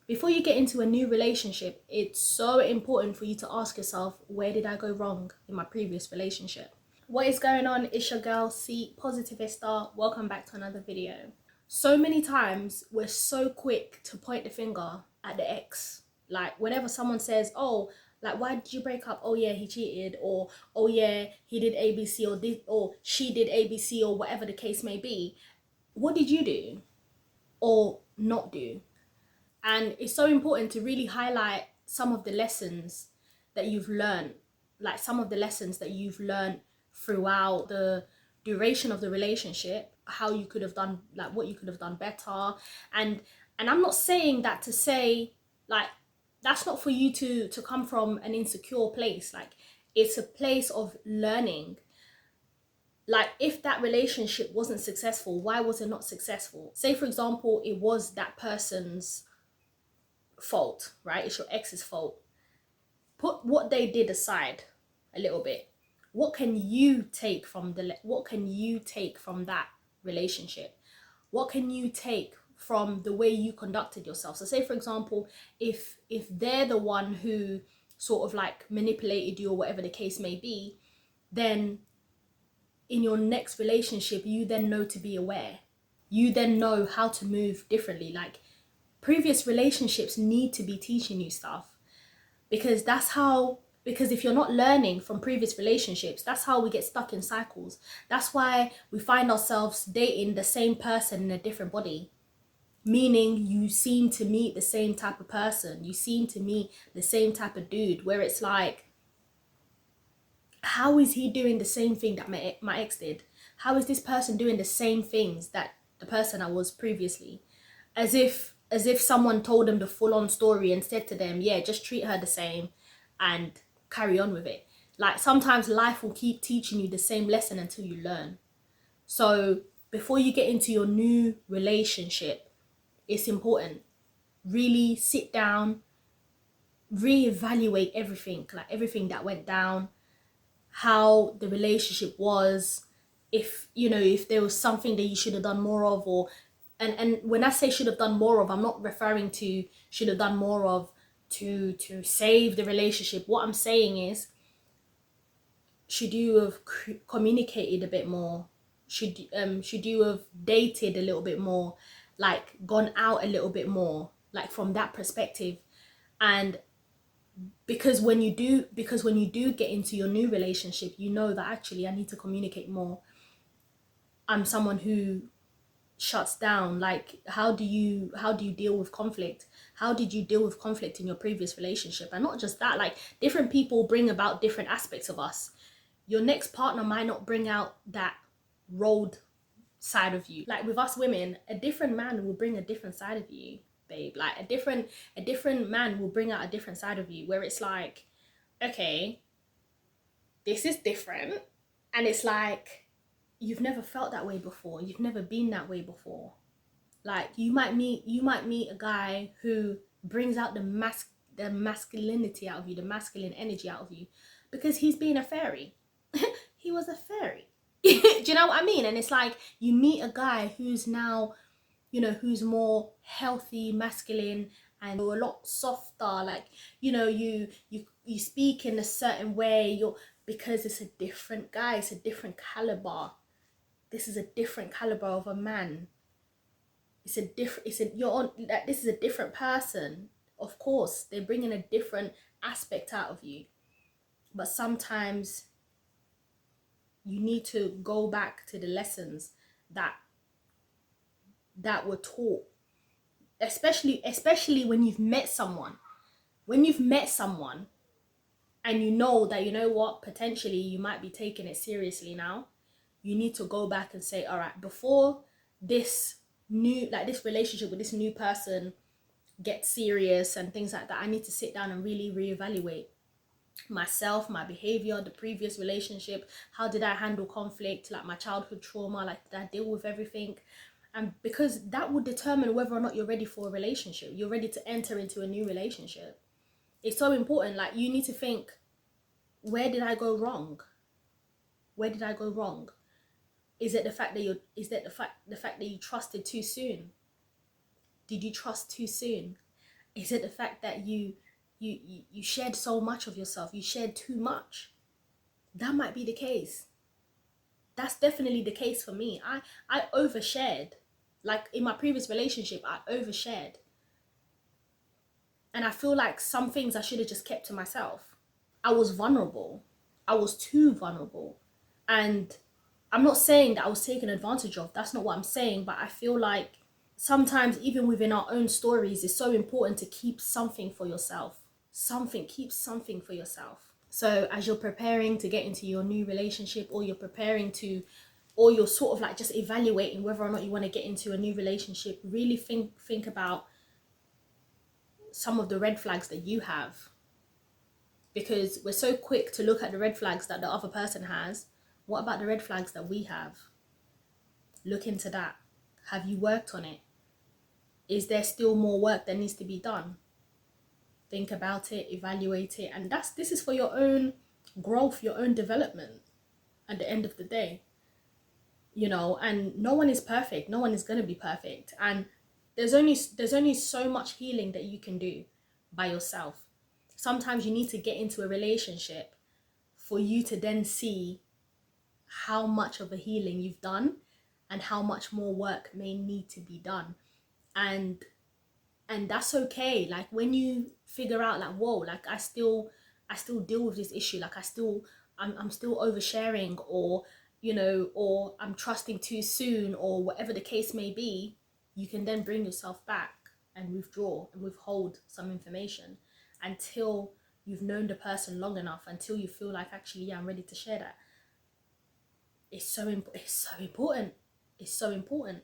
Before you get into a new relationship, it's so important for you to ask yourself, where did I go wrong in my previous relationship? What is going on? It's your girl C-Positivista. Welcome back to another video. So many times we're so quick to point the finger at the ex. Like whenever someone says, oh, like why did you break up? Oh yeah, he cheated, or oh yeah, he did ABC, or she did ABC, or whatever the case may be. What did you do or not do? And it's so important to really highlight some of the lessons that you've learned, like some of the lessons that you've learned throughout the duration of the relationship, how you could have done, like what you could have done better. And I'm not saying that to say, like, that's not for you to come from an insecure place. Like, it's a place of learning. Like, if that relationship wasn't successful, why was it not successful? Say for example, it was that person's fault, right? It's your ex's fault. Put what they did aside a little bit. What can you take from that relationship? What can you take from the way you conducted yourself? So say for example, if they're the one who sort of like manipulated you or whatever the case may be, then in your next relationship you then know to be aware. You then know how to move differently. Like, previous relationships need to be teaching you stuff, because if you're not learning from previous relationships, that's how we get stuck in cycles. That's why we find ourselves dating the same person in a different body, meaning you seem to meet the same type of person, you seem to meet the same type of dude, where it's like, how is he doing the same thing that my ex did? How is this person doing the same things that the person I was previously? As if someone told them the full-on story and said to them, yeah, just treat her the same and carry on with it. Like, sometimes life will keep teaching you the same lesson until you learn. So before you get into your new relationship, it's important, really sit down, reevaluate everything, like everything that went down, how the relationship was, if there was something that you should have done more of, or and when I say should have done more of, I'm not referring to should have done more of to save the relationship. What I'm saying is, should you have communicated a bit more? Should you have dated a little bit more, like gone out a little bit more, like from that perspective? And because when you do get into your new relationship, you know that actually I need to communicate more. I'm someone who shuts down. Like, how do you deal with conflict? How did you deal with conflict in your previous relationship? And not just that, like, different people bring about different aspects of us. Your next partner might not bring out that rolled side of you. Like with us women, a different man will bring a different side of you, babe. Like a different man will bring out a different side of you, where it's like, okay, this is different. And it's like, you've never felt that way before, you've never been that way before. Like, you might meet a guy who brings out the masculinity out of you, the masculine energy out of you, because he's been a fairy. He was a fairy. Do you know what I mean? And it's like, you meet a guy who's now, who's more healthy, masculine, and a lot softer. Like, you speak in a certain way, because it's a different guy, it's a different caliber. This is a different caliber of a man. This is a different person. Of course, they're bringing a different aspect out of you. But sometimes you need to go back to the lessons that were taught, especially when you've met someone. When you've met someone and you know that, what, potentially you might be taking it seriously now, you need to go back and say, all right, before this relationship with this new person gets serious and things like that, I need to sit down and really reevaluate myself, my behavior, the previous relationship. How did I handle conflict? Like my childhood trauma, like, did I deal with everything? And because that will determine whether or not you're ready for a relationship, you're ready to enter into a new relationship. It's so important. Like, you need to think, where did I go wrong? Where did I go wrong? Is it the fact that you trusted too soon? Did you trust too soon? Is it the fact that you shared so much of yourself? You shared too much. That might be the case. That's definitely the case for me. I overshared. Like in my previous relationship, I overshared. And I feel like some things I should have just kept to myself. I was vulnerable. I was too vulnerable. And I'm not saying that I was taken advantage of. That's not what I'm saying. But I feel like sometimes, even within our own stories, it's so important to keep something for yourself. Keep something for yourself. So as you're preparing to get into your new relationship, or you're sort of like just evaluating whether or not you want to get into a new relationship, really think about some of the red flags that you have. Because we're so quick to look at the red flags that the other person has. What about the red flags that we have? Look into that. Have you worked on it? Is there still more work that needs to be done? Think about it, evaluate it, and this is for your own growth, your own development at the end of the day. And no one is perfect. No one is going to be perfect. And there's only so much healing that you can do by yourself. Sometimes you need to get into a relationship for you to then see how much of a healing you've done and how much more work may need to be done. And that's okay. Like when you figure out like, whoa, like I still deal with this issue, like I'm still oversharing, or or I'm trusting too soon, or whatever the case may be, you can then bring yourself back and withdraw and withhold some information until you've known the person long enough, until you feel like, actually, yeah, I'm ready to share that. It's so important. It's so important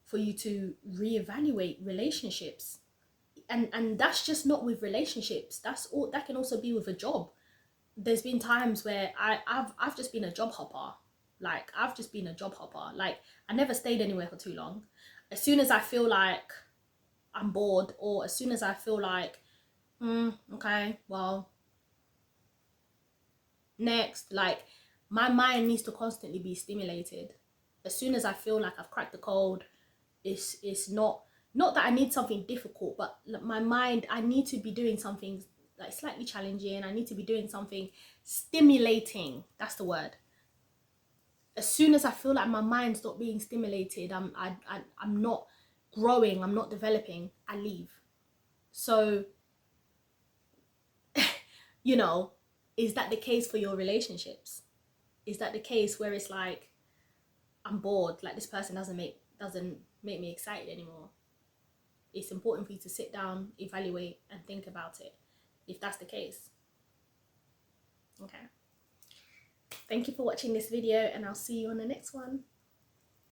for you to reevaluate relationships. And that's just not with relationships. That can also be with a job. There's been times where I've just been a job hopper. Like I've just been a job hopper. Like I never stayed anywhere for too long. As soon as I feel like I'm bored, or as soon as I feel like, okay, well, next, like my mind needs to constantly be stimulated. As soon as I feel like I've cracked the code, it's not that I need something difficult, but my mind, I need to be doing something like slightly challenging. I need to be doing something stimulating. That's the word. As soon as I feel like my mind's not being stimulated, I'm not growing, I'm not developing, I leave. So, you know, is that the case for your relationships? Is that the case where it's like, I'm bored, like this person doesn't make me excited anymore? It's important for you to sit down, evaluate, and think about it, if that's the case. Okay. Thank you for watching this video, and I'll see you on the next one.